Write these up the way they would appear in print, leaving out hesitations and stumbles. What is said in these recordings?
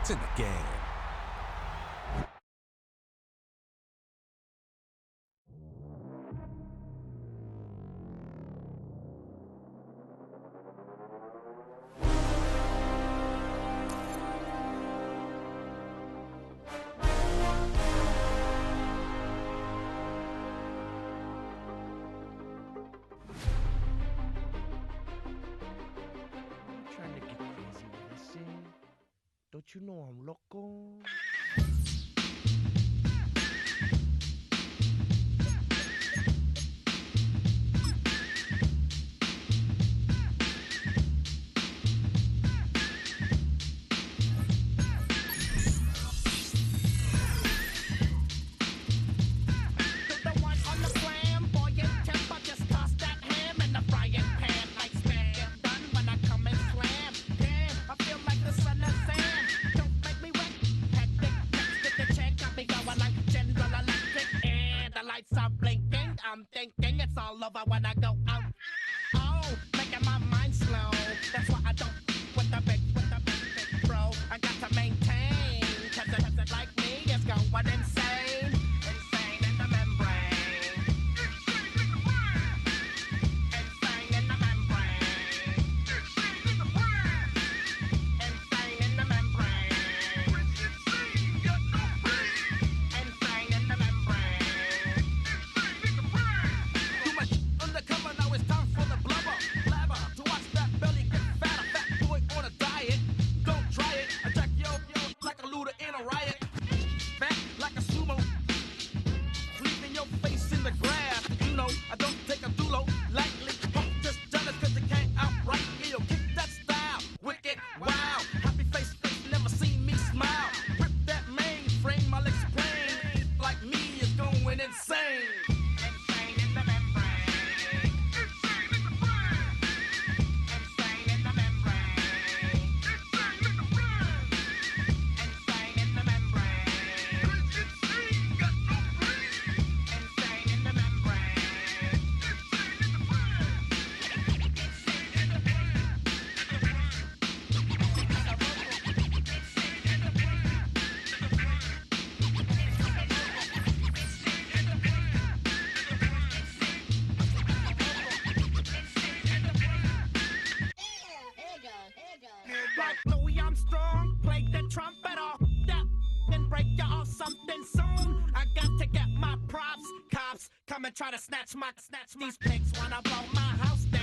It's in the game. Don't you know I'm loco? I'm thinking it's all over when I go out. Oh, making my mind slow. That's why I don't with the big bro. I got to maintain, cause it like me is going insane. Insane in the membrane. Insane in the membrane. Insane in the membrane. Insane in the membrane. Like Louis Armstrong, play the trumpet off that and break you off something soon. I got to get my props. Cops come and try to snatch these pigs wanna blow my house down.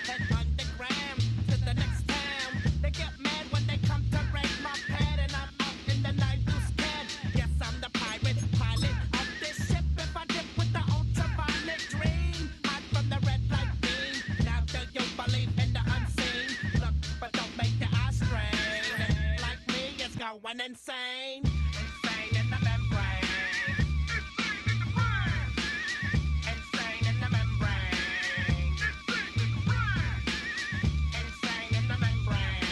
Head underground to the next town. They get mad when they come to raid my pad and I'm out in the night who's scared. Yes, I'm the pirate pilot of this ship. If I dip with the ultraviolet dream, hide from the red light beam. Now do you believe in the unseen? Look, but don't make the eye strain. Like me, it's going insane. Insane in the membrane. Insane in the membrane. Insane in the membrane.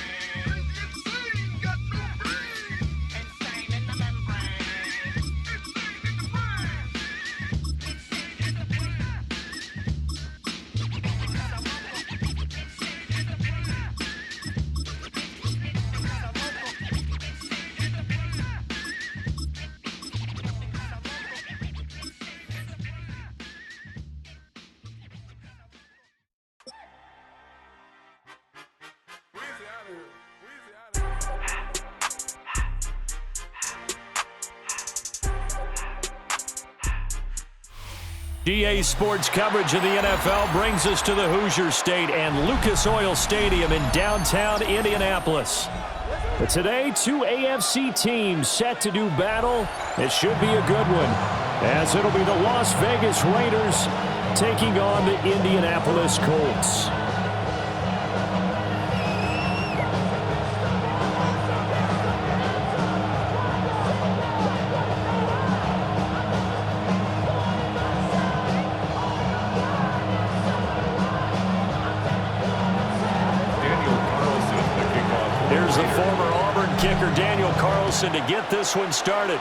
Insane in the membrane. GA Sports coverage of the NFL brings us to the Hoosier State and Lucas Oil Stadium in downtown Indianapolis. But today, two AFC teams set to do battle. It should be a good one, as it'll be the Las Vegas Raiders taking on the Indianapolis Colts. Kicker Daniel Carlson to get this one started.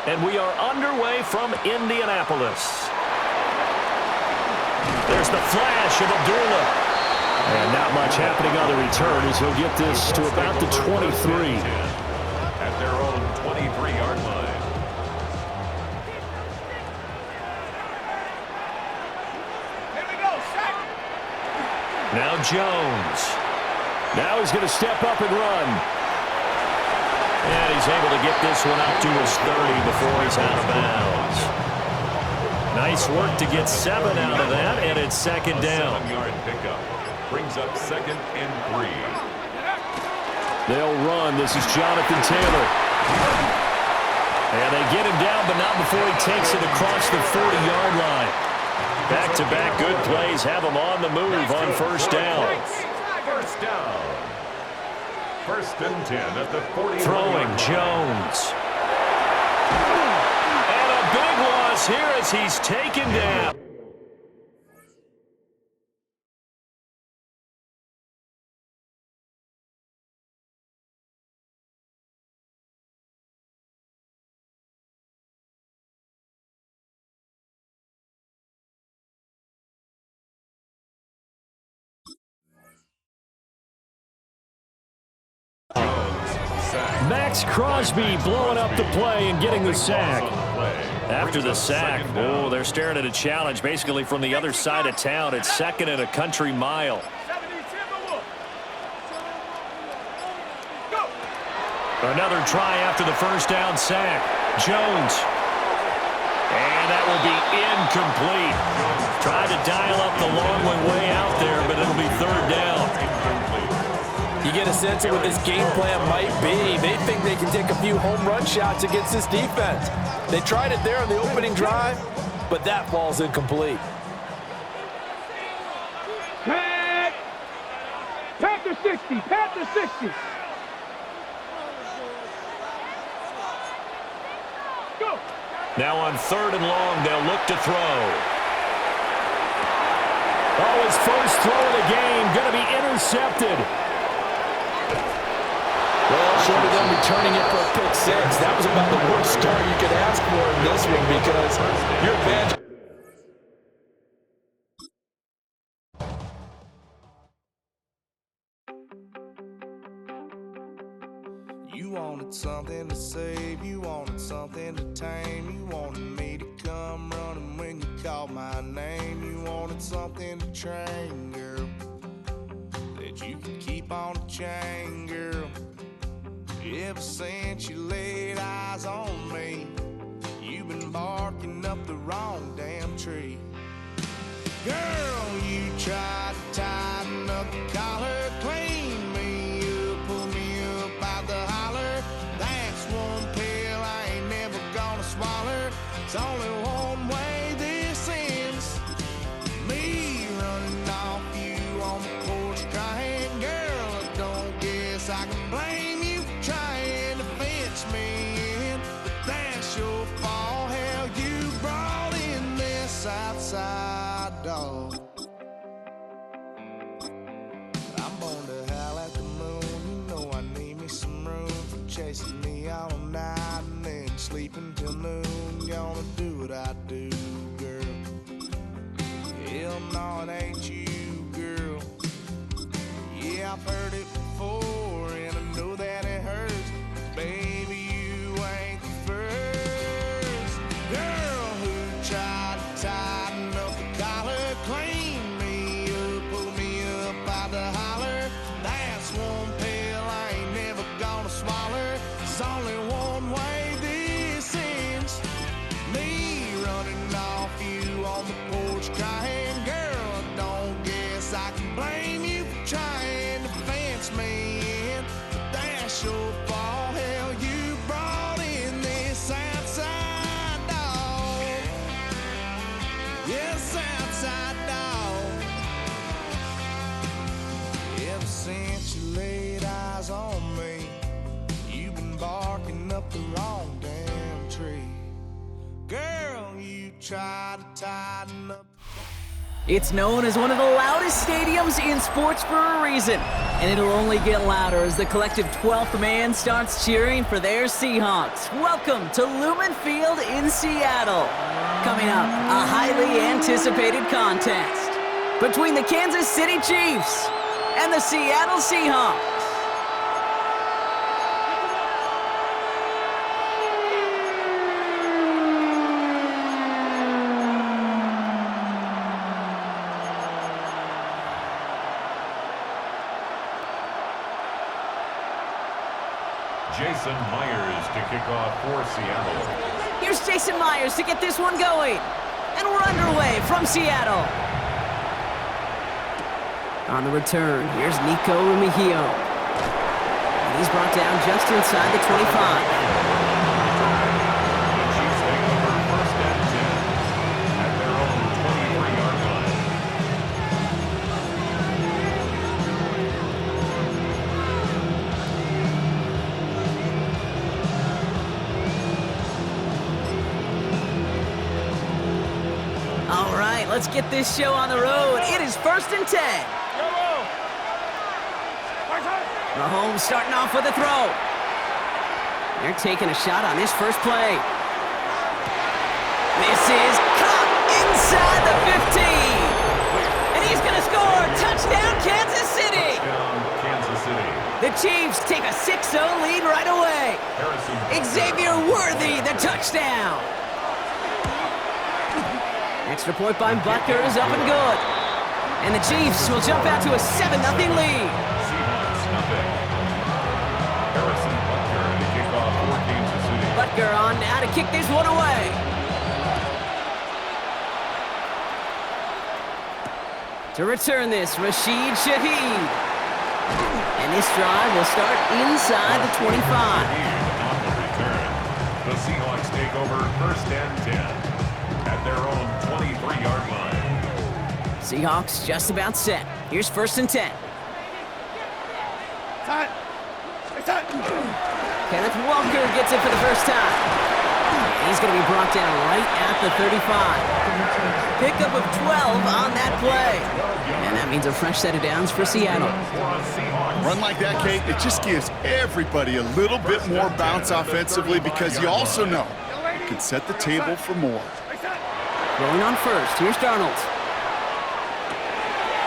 And we are underway from Indianapolis. There's the flash of Abdullah. And not much happening on the return as he'll get this to about the 23. At their Now Jones. Now he's going to step up and run. And he's able to get this one out to his 30 before he's out of bounds. Nice work to get 7 out of that, and it's second down. 7-yard pickup. Brings up 2nd and 3. They'll run. This is Jonathan Taylor. And they get him down, but not before he takes it across the 40-yard line. Back-to-back good plays have him on the move on first down. First down. 1st and 10 at the 40. Throwing Jones. And a big loss here as he's taken down. Max Crosby blowing up the play and getting the sack. After the sack, oh, they're staring at a challenge basically from the other side of town. It's 2nd and a country mile. Another try after the first down sack. Jones. And that will be incomplete. Tried to dial up the long way out there, but it'll be 3rd down. You get a sense of what this game plan might be. They think they can take a few home run shots against this defense. They tried it there on the opening drive, but that ball's incomplete. Panther 60, Panther 60. Go. Now on 3rd and long, they'll look to throw. Oh, his first throw of the game going to be intercepted. Well, short of them returning it for a pick 6, that was about the worst start you could ask for in this one because your advantage. You wanted something to save, you wanted something to tame, you wanted me to come running when you called my name, you wanted something to train, girl, that you could keep on the chain, girl. Ever since you laid eyes on me, you've been barking up the wrong damn tree. Girl, you tried to tighten up the collar, clean me up, pull me up out the holler. That's one pill I ain't never gonna swallow. It's only one way this ends. Me running off you on the porch crying. Girl, I don't guess I can blame you for trying to fence me in. But that's your fault. Hell, you brought in this outside dog. I'm born to howl at the moon. You know I need me some room for chasing me all night and then sleeping till noon. Gonna do what I do, girl. Hell no, it ain't you, girl. Yeah, I've heard it before and I know that it hurts. Baby, you ain't the first girl who tried to tighten up the collar, clean me up, pull me up out the holler. That's one pill I ain't never gonna swallow. There's only one way this ends. Me running off you on the porch crying. Girl, I don't guess I can blame you for trying to fence me in. But that's your fault. Hell, you brought in this outside dog. Yes, outside dog. Ever since you laid eyes on me, you've been barking up the wrong damn tree. Girl, you tried to tighten up. It's known as one of the loudest stadiums in sports for a reason, and it'll only get louder as the collective 12th man starts cheering for their Seahawks. Welcome to Lumen Field in Seattle. Coming up, a highly anticipated contest between the Kansas City Chiefs and the Seattle Seahawks. Jason Myers to kick off for Seattle. Here's Jason Myers to get this one going. And we're underway from Seattle. On the return, here's Nico Remigio. And he's brought down just inside the 25. The Chiefs take over first and 10 at their own 23-yard line. All right, let's get this show on the road. It is first and 10. Mahomes starting off with a throw. They're taking a shot on this first play. This is caught inside the 15. And he's going to score. Touchdown, Kansas City. Touchdown, Kansas City. The Chiefs take a 6-0 lead right away. Xavier Worthy, the touchdown. Extra point by Butker is up and good. And the Chiefs will jump out to a 7-0 lead. Seahawks, nothing. Harrison Butker to kick off for Kansas City. Butker on now to kick this one away. To return this, Rashid Shaheed. And this drive will start inside the 25. On the return, the Seahawks take over first and 10 at their own 23-yard line. Seahawks just about set. Here's first and 10. Kenneth Walker gets it for the first time. He's going to be brought down right at the 35. Pickup of 12 on that play. And that means a fresh set of downs for Seattle. Run like that, Kate, it just gives everybody a little bit more bounce offensively because you also know you can set the table for more. Going on first, here's Darnold.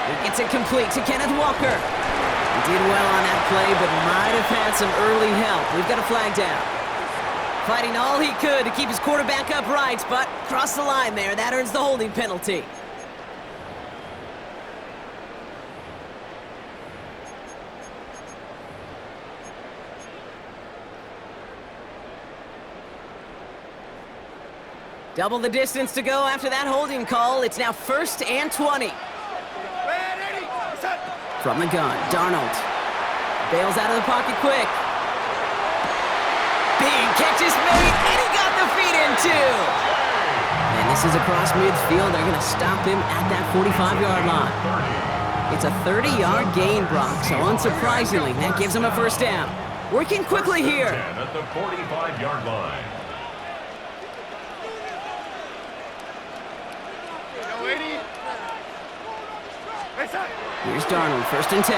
He gets it complete to Kenneth Walker. He did well on that play, but might have had some early help. We've got a flag down. Fighting all he could to keep his quarterback upright, but crossed the line there. That earns the holding penalty. Double the distance to go after that holding call. It's now first and 20. From the gun, Darnold bails out of the pocket quick. Big catch is made, and he got the feet in too. And this is across midfield. They're going to stop him at that 45-yard line. It's a 30-yard gain, Brock, so unsurprisingly, that gives him a first down. Working quickly here. At the 45-yard line. Here's Darnold, first and 10.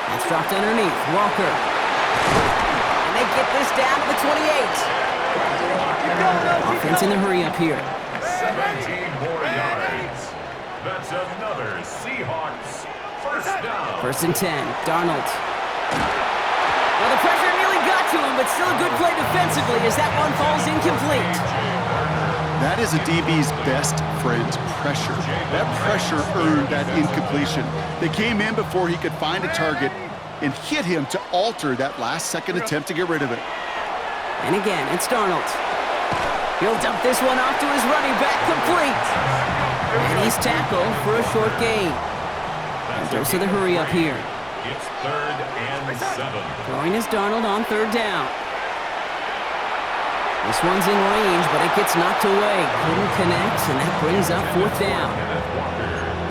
That's dropped underneath. Walker. And they get this down to the 28. Offense in the hurry up here. 17 more yards. That's another Seahawks first down. First and 10. Darnold. Well, the pressure nearly got to him, but still a good play defensively as that one falls incomplete. That is a DB's best friend, pressure. That pressure earned that incompletion. They came in before he could find a target and hit him to alter that last-second attempt to get rid of it. And again, it's Darnold. He'll dump this one off to his running back, complete. And he's tackled for a short gain. And dose of the hurry up here. It's third and 7. Throwing is Darnold on third down. This one's in range, but it gets knocked away. Couldn't connect, and that brings up fourth down.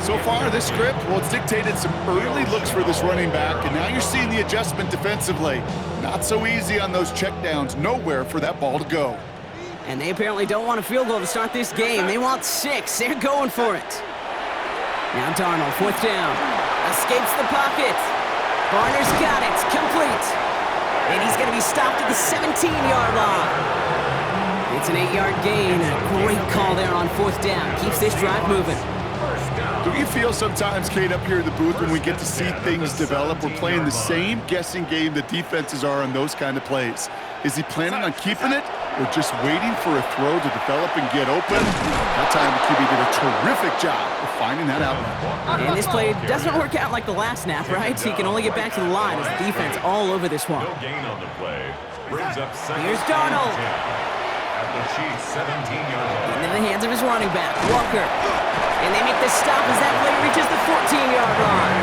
So far, this script, well, it's dictated some early looks for this running back, and now you're seeing the adjustment defensively. Not so easy on those checkdowns. Nowhere for that ball to go. And they apparently don't want a field goal to start this game. They want 6. They're going for it. Now Darnold, fourth down. Escapes the pocket. Barner's got it. Complete. And he's going to be stopped at the 17-yard line. It's an 8-yard gain. A great call there on fourth down. Keeps this drive moving. Do you feel sometimes, Kate, up here in the booth when we get to see things develop, we're playing the same guessing game the defenses are on those kind of plays? Is he planning on keeping it, were just waiting for a throw to develop and get open. That time the QB did a terrific job of finding that outlet. And this play doesn't work out like the last snap, right? He can only get back to the line as the defense all over this one. No gain on the play. Brings up second. Here's Darnold. At the Chiefs' 17-yard line. Into the hands of his running back, Walker. And they make the stop as that play reaches the 14-yard line.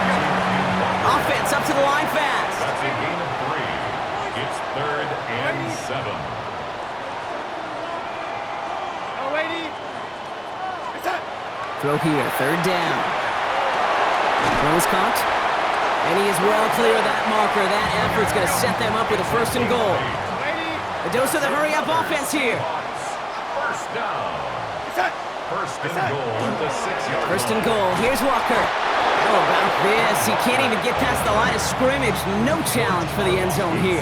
Offense up to the line fast. That's a gain of 3. It's 3rd and 7. Throw here, 3rd down. Throws caught. And he is well clear of that marker. That effort's going to set them up with a 1st and goal. A dose of the hurry-up offense here. First down. 1st and goal at the 6-yard line. 1st and goal. Here's Walker. How about this? He can't even get past the line of scrimmage. No challenge for the end zone here.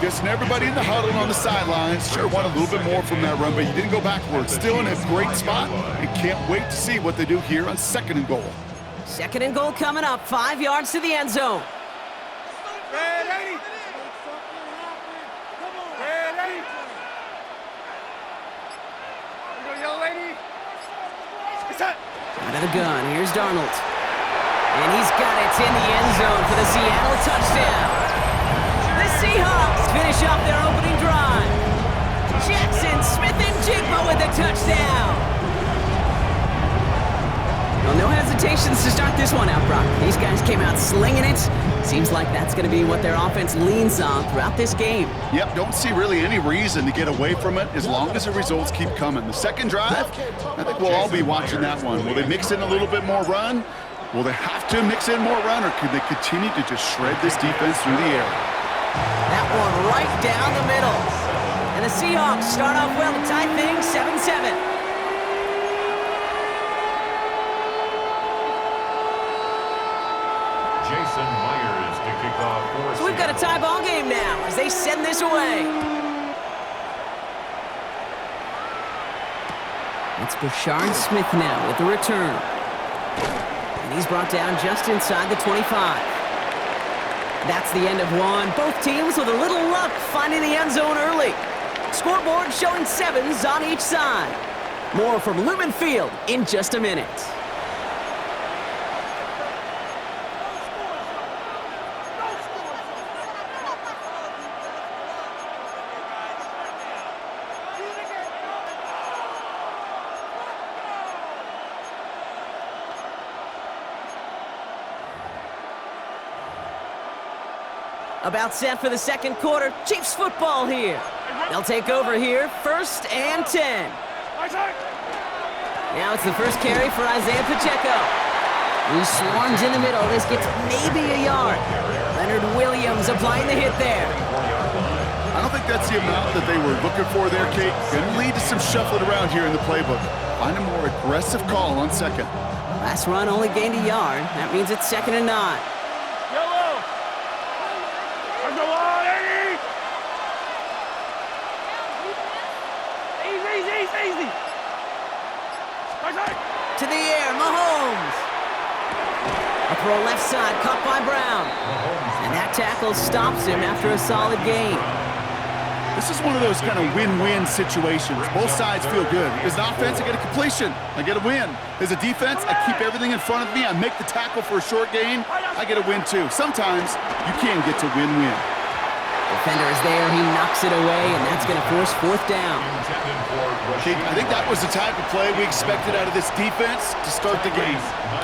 Guessing everybody in the huddle on the sidelines sure want a little bit more from that run, but he didn't go backwards. Still in a great spot, and can't wait to see what they do here on 2nd and goal. 2nd and goal coming up, 5 yards to the end zone. Out of the gun, here's Darnold. And he's got it in the end zone for the Seattle touchdown. The Seahawks finish off their opening drive. Jackson Smith-Njigba with the touchdown. Well, no hesitations to start this one out, Brock. These guys came out slinging it. Seems like that's going to be what their offense leans on throughout this game. Yep, don't see really any reason to get away from it as long as the results keep coming. The 2nd drive, I think we'll all be watching that one. Will they mix in a little bit more run? Will they have to mix in more run, or can they continue to just shred this defense through the air? That one right down the middle. And the Seahawks start off well to tie things 7-7. Jason Myers to kick off for So we've got a tie ball game now as they send this away. It's Bashard Smith now with the return. And he's brought down just inside the 25. That's the end of one. Both teams with a little luck finding the end zone early. Scoreboard showing 7s on each side. More from Lumen Field in just a minute. About set for the 2nd quarter. Chiefs football here. They'll take over here, 1st and 10. Now it's the first carry for Isaiah Pacheco. He swarms in the middle. This gets maybe a yard. Leonard Williams applying the hit there. I don't think that's the amount that they were looking for there, Kate. Going to lead to some shuffling around here in the playbook. Find a more aggressive call on 2nd. Last run only gained a yard. That means it's 2nd and 9. To the air, Mahomes. A throw left side, caught by Brown. And that tackle stops him after a solid gain. This is one of those kind of win-win situations. Both sides feel good. As an offense, I get a completion. I get a win. As a defense, I keep everything in front of me. I make the tackle for a short gain. I get a win, too. Sometimes you can get to win-win. Defender is there. He knocks it away, and that's going to force 4th down. I think that was the type of play we expected out of this defense to start the game.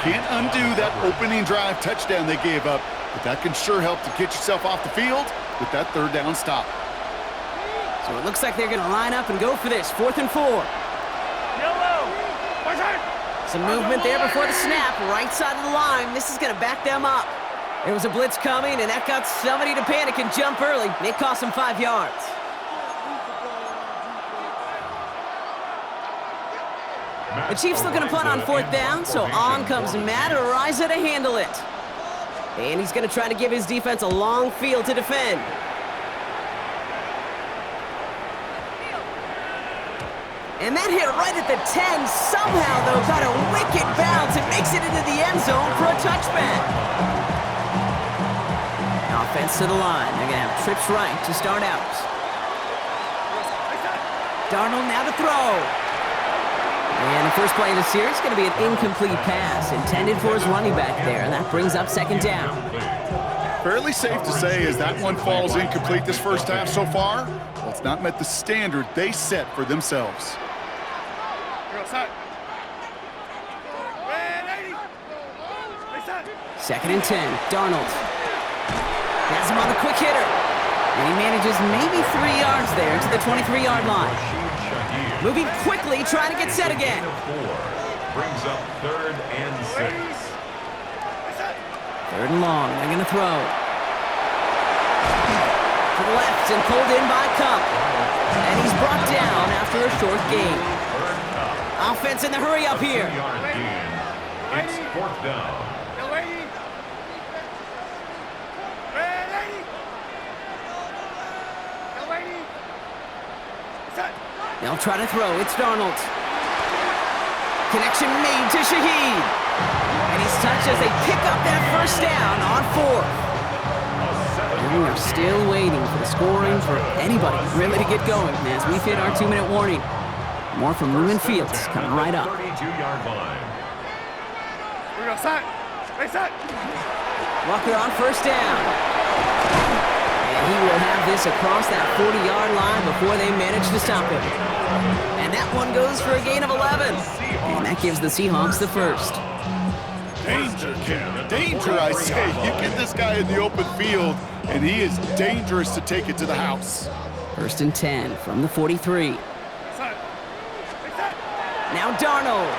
Can't undo that opening drive touchdown they gave up, but that can sure help to get yourself off the field with that 3rd down stop. So it looks like they're going to line up and go for this, 4th and 4. Some movement there before the snap, right side of the line. This is going to back them up. There was a blitz coming, and that got somebody to panic and jump early. It cost them 5 yards. The Chiefs looking to punt on 4th down, so on comes Matt Araiza to handle it. And he's going to try to give his defense a long field to defend. And that hit right at the 10. Somehow, though, got a wicked bounce and makes it into the end zone for a touchback. Offense to the line. They're going to have trips right to start out. Darnold now to throw. And the first play of the series is going to be an incomplete pass intended for his running back there, and that brings up second down. Fairly safe to say as that one falls incomplete this first half so far, well, it's not met the standard they set for themselves. Second and 10, Darnold. Has him on the quick hitter. And he manages maybe 3 yards there to the 23-yard line. Moving quickly, trying to get set again. Brings up 3rd and 6. 3rd and long, they're going to throw. To the left and pulled in by Cup. And he's brought down after a short gain. Offense in the hurry up here. It's 4th down. They'll try to throw. It's Darnold. Connection made to Shaheed. And he's touched as they pick up that first down on 4th. And we are still waiting for the scoring for anybody really to get going as we've hit our 2-minute warning. More from Lumen Fields coming right up. 32-yard line. Walker on first down. And he will have this across that 40-yard line before they manage to stop him. And that one goes for a gain of 11. And that gives the Seahawks the first. Danger, Cam. Danger, I say. You get this guy in the open field, and he is dangerous to take it to the house. 1st and 10 from the 43. Now Darnold.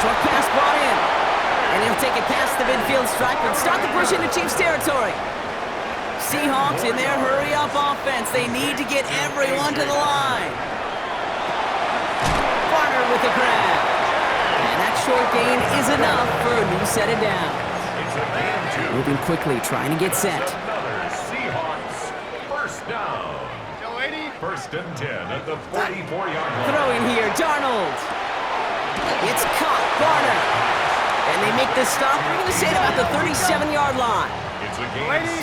Short pass brought in. And he'll take it past the midfield stripe and start the push into Chiefs territory. Seahawks in their hurry-up offense. They need to get everyone to the line. Barner with the grab. And that short gain is enough for a new set of downs. Moving quickly, trying to get set. Seahawks, 1st down. 1st and 10 at the 44-yard line. Throwing here, Darnold. It's caught, Barner. And they make the stop, we're going to say, about the 37-yard line.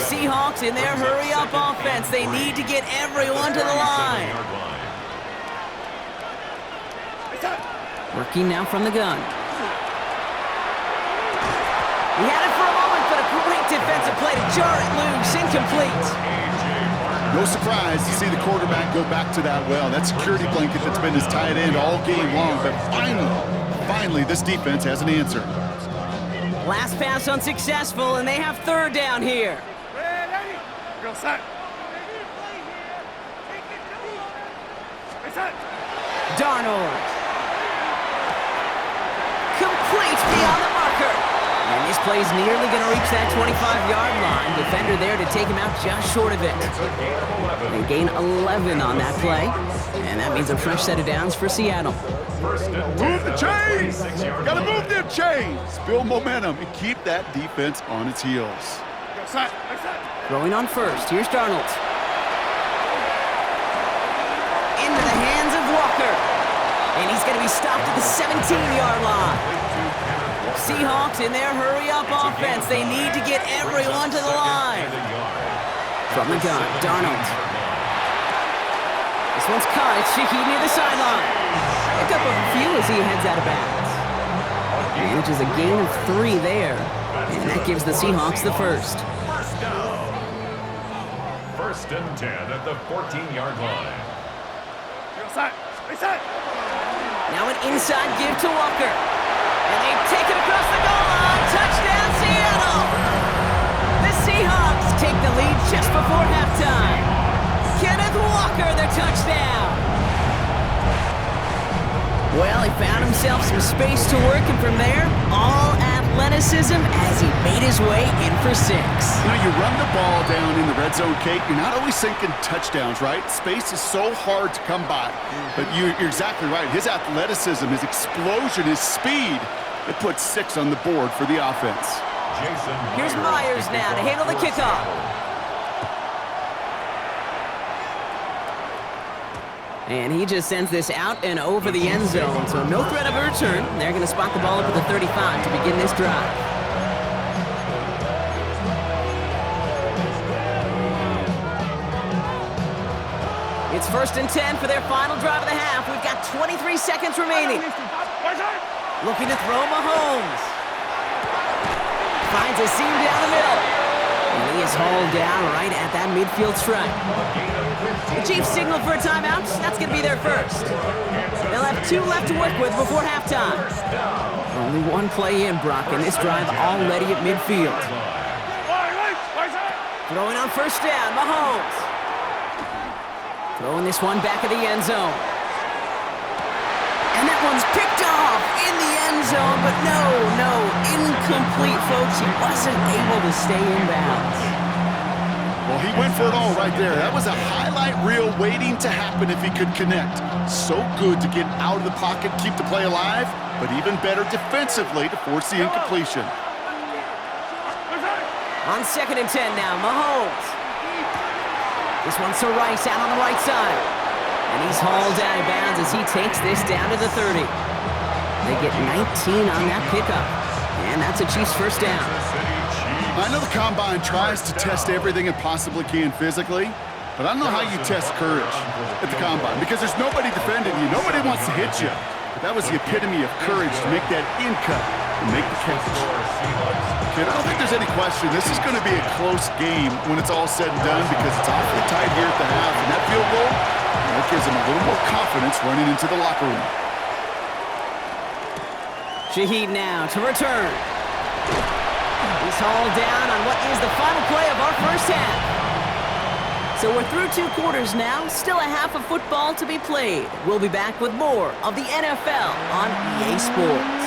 Seahawks in their hurry-up offense. They need to get everyone to the line. Working now from the gun. He had it for a moment, but a great defensive play to jar it loose. Incomplete. No surprise to see the quarterback go back to that well. That security blanket that's been his tight end all game long. But finally, this defense has an answer. Last pass unsuccessful, and they have 3rd down here. Darnold. Complete beyond the marker. And this play's nearly going to reach that 25-yard line. Defender there to take him out just short of it. They gain 11 on that play. And that means a fresh set of downs for Seattle. Move the chains! Gotta move them chains! Build momentum and keep that defense on its heels. Throwing on first. Here's Darnold. Into the hands of Walker. And he's going to be stopped at the 17-yard line. Seahawks in their hurry-up offense. They need to get everyone to the line. From the gun, Darnold. This one's caught. It's Shaheed near the sideline. Pick up a few as he heads out of bounds. Manages a gain of 3 there. And that gives the Seahawks the first. 1st and 10 at the 14-yard line. Now an inside give to Walker. And they take it across the goal line. Touchdown, Seattle! The Seahawks take the lead just before halftime. Kenneth Walker, the touchdown. Well, he found himself some space to work, and from there, all athleticism as he made his way in for 6. You know, you run the ball down in the red zone, Kate, you're not always thinking touchdowns, right? Space is so hard to come by. But you're exactly right. His athleticism, his explosion, his speed, it puts 6 on the board for the offense. Here's Myers now to handle the kickoff. And he just sends this out and over the end zone, so no threat of a return. They're going to spot the ball up at the 35 to begin this drive. It's 1st and 10 for their final drive of the half. We've got 23 seconds remaining. Looking to throw Mahomes. Finds a seam down the middle. And he is hauled down right at that midfield stripe. The Chiefs signal for a timeout. That's going to be their first. They'll have 2 left to work with before halftime. Only 1 play in, Brock, and this drive already at midfield. Throwing on 1st down, Mahomes. Throwing this one back of the end zone. And that one's picked off in the end zone, but no, incomplete, folks. He wasn't able to stay in bounds. Well, he went for it all right there. That was a highlight reel waiting to happen if he could connect. So good to get out of the pocket, keep the play alive, but even better defensively to force the incompletion. On 2nd and 10 now, Mahomes. This one's to Rice out on the right side. And he's hauled out of bounds as he takes this down to the 30. They get 19 on that pickup. And that's a Chiefs 1st down. I know the Combine tries to test everything it possibly can physically, but I don't know how you test courage at the Combine because there's nobody defending you. Nobody wants to hit you. But that was the epitome of courage to make that in cut and make the catch. Kid, I don't think there's any question. This is going to be a close game when it's all said and done because it's awfully tight here at the half. And that field goal, that gives them a little more confidence running into the locker room. Shaheed now to return. He's hauled down on what is the final play of our first half. So we're through 2 quarters now, still a half of football to be played. We'll be back with more of the NFL on EA Sports.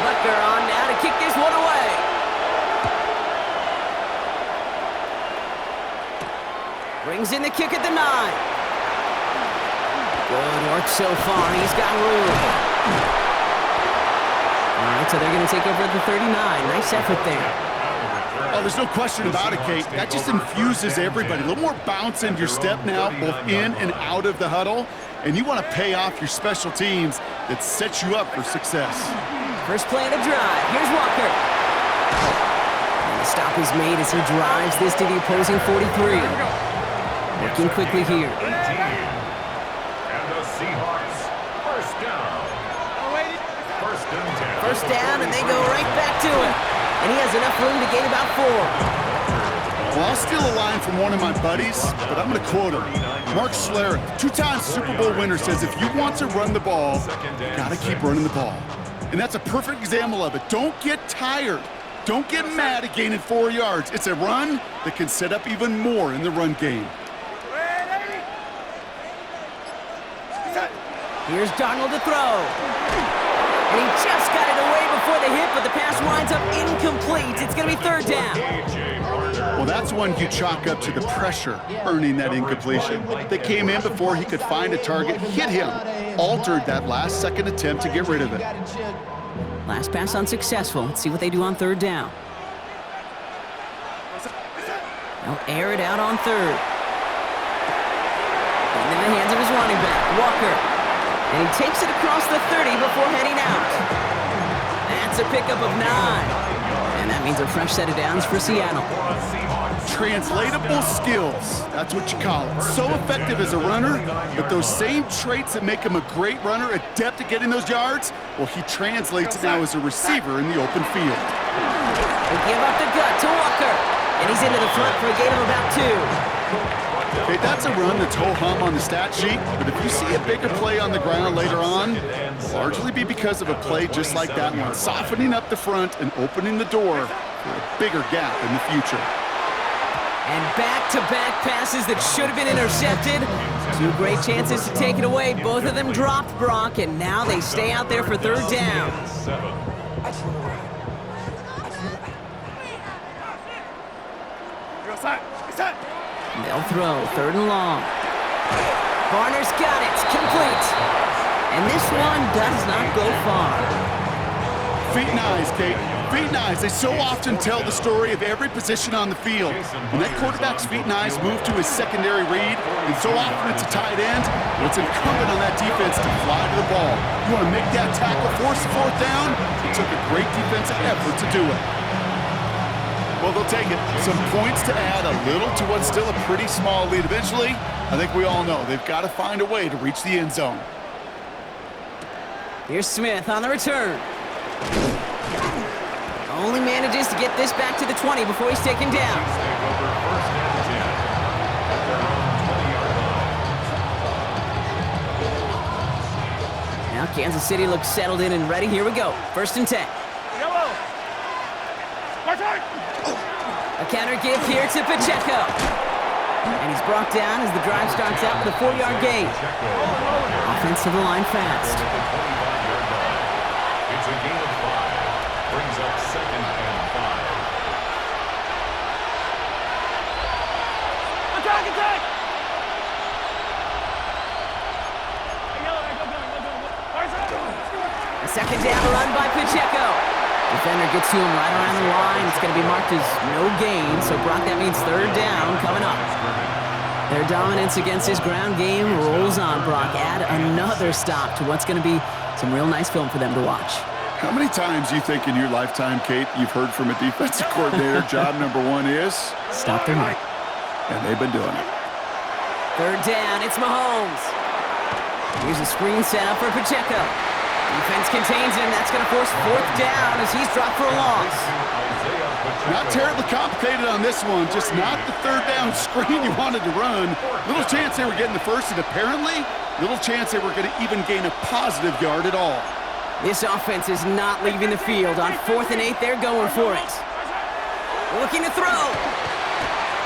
Butker on now to kick this one away. Brings in the kick at the 9. Good work so far. He's got room. All right, so they're going to take over at the 39. Nice effort there. Oh, there's no question about it, Kate. That just infuses everybody. A little more bounce into your step now, both in and out of the huddle. And you want to pay off your special teams that sets you up for success. First play of the drive. Here's Walker. And the stop is made as he drives this to the opposing 43. Working quickly here. First down, and they go right back to it. And he has enough room to gain about 4. Well, I'll steal a line from one of my buddies, but I'm going to quote him. Mark Schlereth, 2-time Super Bowl winner, says if you want to run the ball, you got to keep running the ball. And that's a perfect example of it. Don't get tired. Don't get mad at gaining 4 yards. It's a run that can set up even more in the run game. Here's Darnold to throw. And he just got it away before the hit, but the pass winds up incomplete. It's going to be 3rd down. Well, that's one you chalk up to the pressure earning that incompletion. They came in before he could find a target, hit him, altered that last-second attempt to get rid of it. Last pass unsuccessful. Let's see what they do on 3rd down. They'll air it out on 3rd. And in the hands of his running back, Walker. And he takes it across the 30 before heading out. That's a pickup of 9. And that means a fresh set of downs for Seattle. Translatable skills, that's what you call it. So effective as a runner, but those same traits that make him a great runner, adept at getting those yards, well, he translates now as a receiver in the open field. They give up the gut to Walker. And he's into the front for a gain of about 2. Okay, that's a run that's ho-hum on the stat sheet, but if you see a bigger play on the ground later on, it'll largely be because of a play just like that one, softening up the front and opening the door for a bigger gap in the future. And back-to-back passes that should have been intercepted. 2 great chances to take it away. Both of them dropped, Brock, and now they stay out there for 3rd down. They'll throw 3rd and long. Barner's got it. It's complete. And this one does not go far. Feet and eyes, Kate. Feet and eyes. They so often tell the story of every position on the field. When that quarterback's feet and eyes move to his secondary read, and so often it's a tight end, well, it's incumbent on that defense to fly to the ball. You want to make that tackle, force the 4th down? It took a great defensive effort to do it. Well, they'll take it. Some points to add a little to what's still a pretty small lead. Eventually, I think we all know they've got to find a way to reach the end zone. Here's Smith on the return. Only manages to get this back to the 20 before he's taken down. Now Kansas City looks settled in and ready. Here we go. 1st and 10. Yellow. A counter give here to Pacheco. And he's brought down as the drive starts out with a 4-yard gain. Offense to the line fast. It's a gain of 5. Brings up 2nd and 5. Attack! A 2nd down run by Pacheco. Defender gets to him right around the line. It's going to be marked as no gain. So, Brock, that means 3rd down coming up. Their dominance against his ground game rolls on, Brock. Add another stop to what's going to be some real nice film for them to watch. How many times do you think in your lifetime, Kate, you've heard from a defensive coordinator, job number 1 is? Stop their run. And they've been doing it. 3rd down, it's Mahomes. Here's a screen set up for Pacheco. Defense contains him. That's going to force 4th down as he's dropped for a loss. Not terribly complicated on this one. Just not the 3rd down screen you wanted to run. Little chance they were getting the first, and apparently little chance they were going to even gain a positive yard at all. This offense is not leaving the field. On 4th and 8, they're going for it. Looking to throw.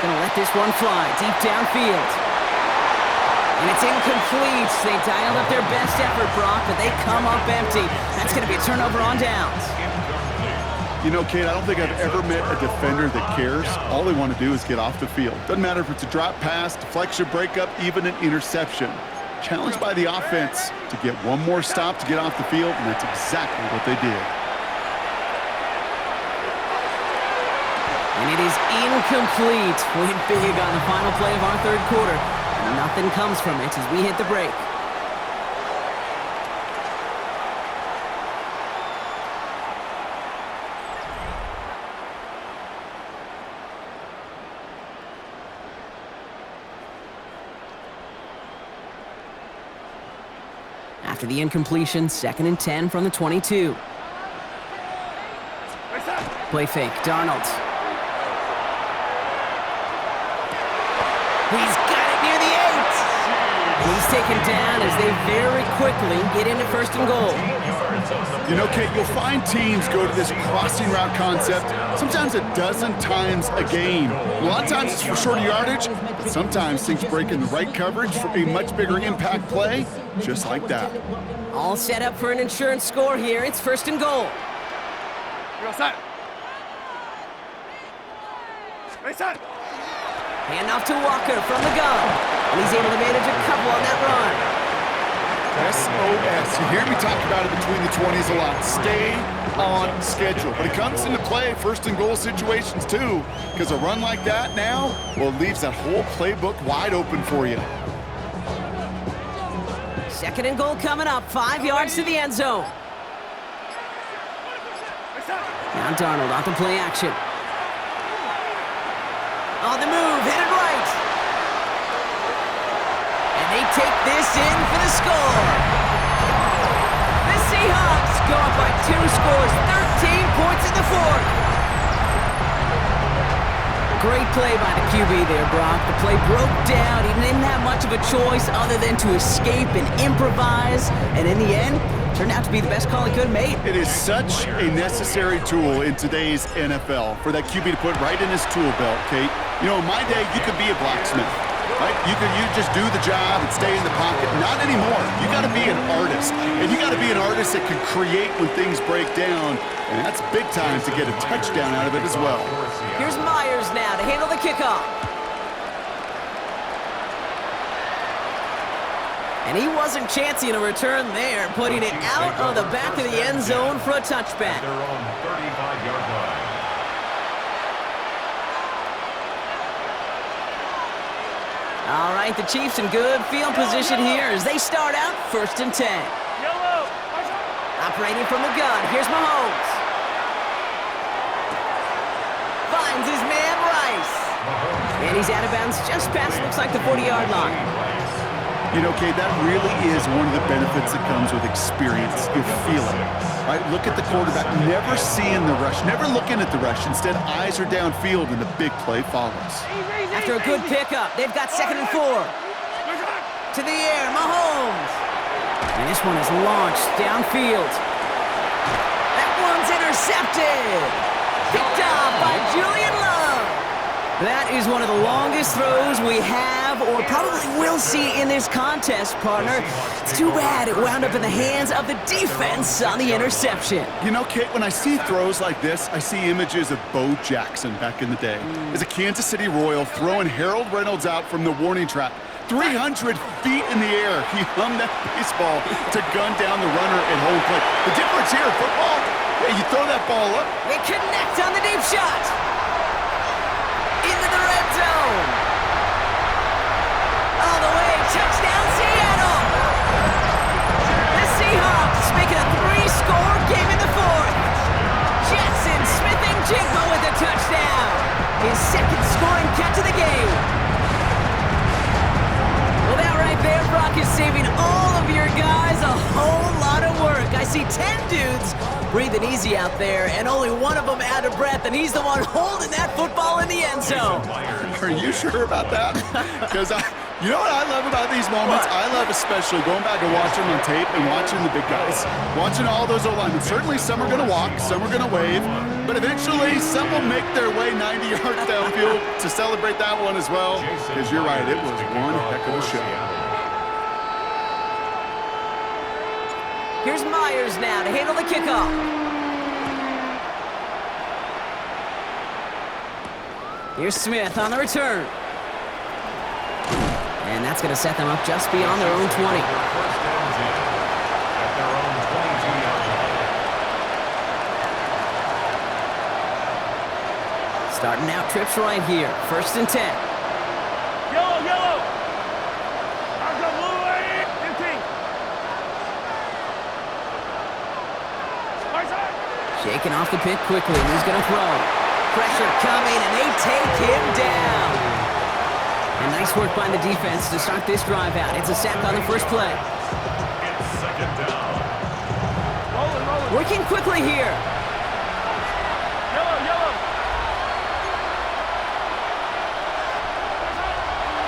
Gonna let this one fly deep downfield. And it's incomplete. They dialed up their best effort, Brock, but they come up empty. That's going to be a turnover on downs. You know, Kate, I don't think I've ever met a defender that cares. All they want to do is get off the field. Doesn't matter if it's a drop pass, deflection, breakup, even an interception. Challenged by the offense to get one more stop to get off the field, and that's exactly what they did. And it is incomplete. Went big on the final play of our 3rd quarter. Nothing comes from it as we hit the break. After the incompletion, 2nd and 10 from the 22. Play fake, Darnold. He's got it near the 8. And he's taken down as they very quickly get into 1st and goal. You know, Kate, you'll find teams go to this crossing route concept sometimes a dozen times a game. A lot of times it's for shorter yardage, but sometimes things break in the right coverage for a much bigger impact play, just like that. All set up for an insurance score here. It's 1st and goal. Hand off to Walker from the gun. And he's able to manage a couple on that run. SOS. You hear me talk about it between the 20s a lot. Stay on schedule. But it comes into play 1st and goal situations too, because a run like that now, well, it leaves that whole playbook wide open for you. 2nd and goal coming up. 5 yards to the end zone. Now Darnold off the play action. On the move, hit it right. And they take this in for the score. The Seahawks go up by 2 scores, 13 points in the 4th. Great play by the QB there, Brock. The play broke down. He didn't have much of a choice other than to escape and improvise. And in the end, turned out to be the best call he could have made. It is such a necessary tool in today's NFL for that QB to put right in his tool belt, Kate. You know, in my day, you could be a blacksmith, right? You just do the job and stay in the pocket. Not anymore. You got to be an artist, and you got to be an artist that can create when things break down, and that's big time to get a touchdown out of it as well. Here's Myers now to handle the kickoff. And he wasn't chancing a return there, putting it out of the back of the end zone for a touchback. Their own 35-yard line. All right, the Chiefs in good field position here as they start out 1st and 10. Operating from the gun, here's Mahomes. 5 finds his man Rice. And he's out of bounds just past, looks like, the 40-yard line. You know, Kate, that really is one of the benefits that comes with experience. You feel it, right? Look at the quarterback, never seeing the rush, never looking at the rush. Instead, eyes are downfield, and the big play follows. After a good pickup, they've got 2nd and 4. To the air, Mahomes. And this one is launched downfield. That one's intercepted. Picked off by Julian Love. That is one of the longest throws we have or probably will see in this contest, partner. It's too bad it wound up in the hands of the defense on the interception. You know, Kate, when I see throws like this, I see images of Bo Jackson back in the day. As a Kansas City Royal throwing Harold Reynolds out from the warning track. 300 feet in the air, he hummed that baseball to gun down the runner at home plate. The difference here in football, yeah, you throw that ball up. They connect on the deep shot. Into the red zone. All the way, touchdown Seattle. The Seahawks making a 3-score game in the 4th. Jackson Smith-Njigba with a touchdown. His 2nd scoring catch of the game. Well, that right there, Brock, is saving all of your guys a whole lot of work. I see 10 dudes breathing easy out there, and only one of them out of breath, and he's the one holding that football in the end zone. Are you sure about that? Because you know what I love about these moments? I love especially going back and watching on tape and watching the big guys. Watching all those O-linemen. Certainly some are going to walk, some are going to wave, but eventually some will make their way 90 yards downfield to celebrate that one as well. Because you're right, it was one heck of a show. Here's Myers now to handle the kickoff. Here's Smith on the return. And that's going to set them up just beyond their own 20. Starting out trips right here. 1st and 10. Yellow, yellow. I've got blue 15. Shaking off the pick quickly, and he's going to throw. Pressure coming, and they take him down. And nice work by the defense to start this drive out. It's a sack on the first play. It's 2nd down. Rolling. Working quickly here. Yellow, yellow.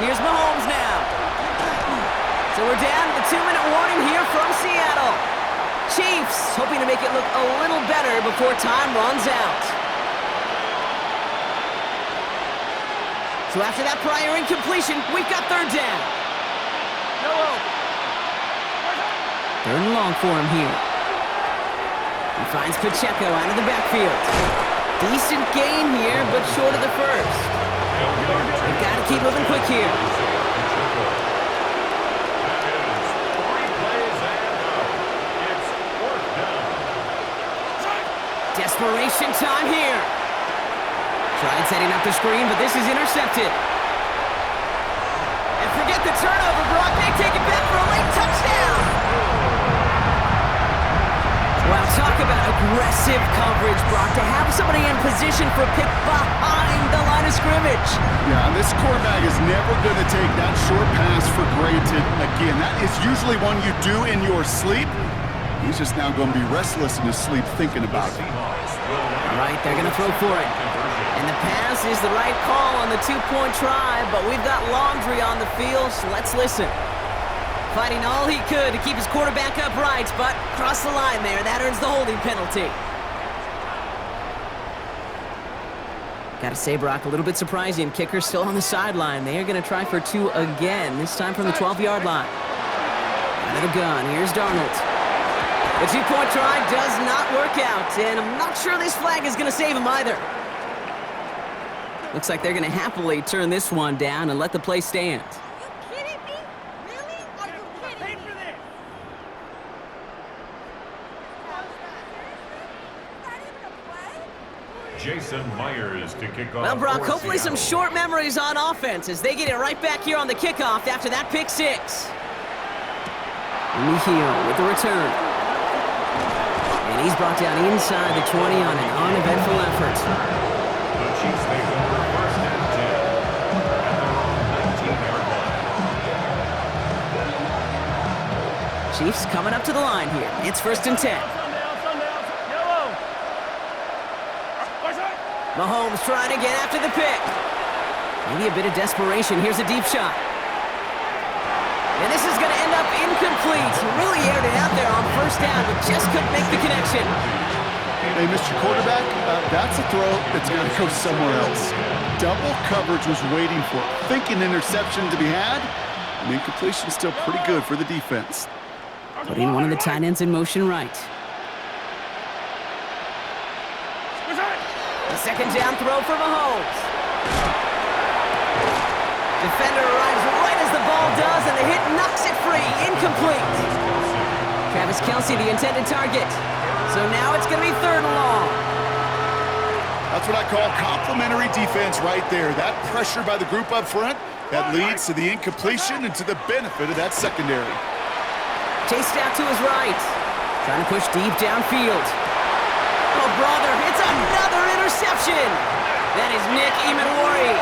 Here's Mahomes now. So we're down to the 2-minute warning here from Seattle. Chiefs hoping to make it look a little better before time runs out. So after that prior incompletion, we've got 3rd down. Yellow. 3rd and long for him here. He finds Pacheco out of the backfield. Decent gain here, but short of the first. They've got to keep moving quick here. Desperation time here. Tried setting up the screen, but this is intercepted. And forget the turnover, Brock. They take it back for a late touchdown. Wow, talk about aggressive coverage, Brock. To have somebody in position for a pick behind the line of scrimmage. Yeah, this quarterback is never going to take that short pass for granted again. That is usually one you do in your sleep. He's just now going to be restless in his sleep thinking about it. All right, they're going to throw for it. And the pass is the right call on the 2-point try, but we've got laundry on the field, so let's listen. Fighting all he could to keep his quarterback upright, but cross the line there. That earns the holding penalty. Got to say, Brock, a little bit surprising. Kicker still on the sideline. They are going to try for 2 again, this time from the 12-yard line. Out of the gun, here's Darnold. The 2-point try does not work out, and I'm not sure this flag is going to save him either. Looks like they're going to happily turn this one down and let the play stand. Are you kidding me? Really? Are you kidding me? Jason Myers to kick off. Well, Brock, hopefully some short memories on offense as they get it right back here on the kickoff after that pick 6. Mihio with the return. And he's brought down inside the 20 on an uneventful effort. Chiefs take over first and 10 at their own 19-yard line. Chiefs coming up to the line here. It's first and 10. Sundowns. Yellow. Mahomes trying to get after the pick. Maybe a bit of desperation. Here's a deep shot. And this is going to end up incomplete. Really aired it out there on first down, but just couldn't make the connection. Hey, Mr. Quarterback, that's a throw that's going to go somewhere else. Double coverage was waiting for it. Thinking interception to be had, and incompletion still pretty good for the defense. Putting one of the tight ends in motion right. The second down throw for Mahomes. Defender arrives right as the ball does, and the hit knocks it free. Incomplete. Travis Kelce, the intended target. So now it's going to be third and long. That's what I call complimentary defense right there. That pressure by the group up front, that leads to the incompletion and to the benefit of that secondary. Chased out to his right. Trying to push deep downfield. Oh, brother, it's another interception. That is Nick Imanwari.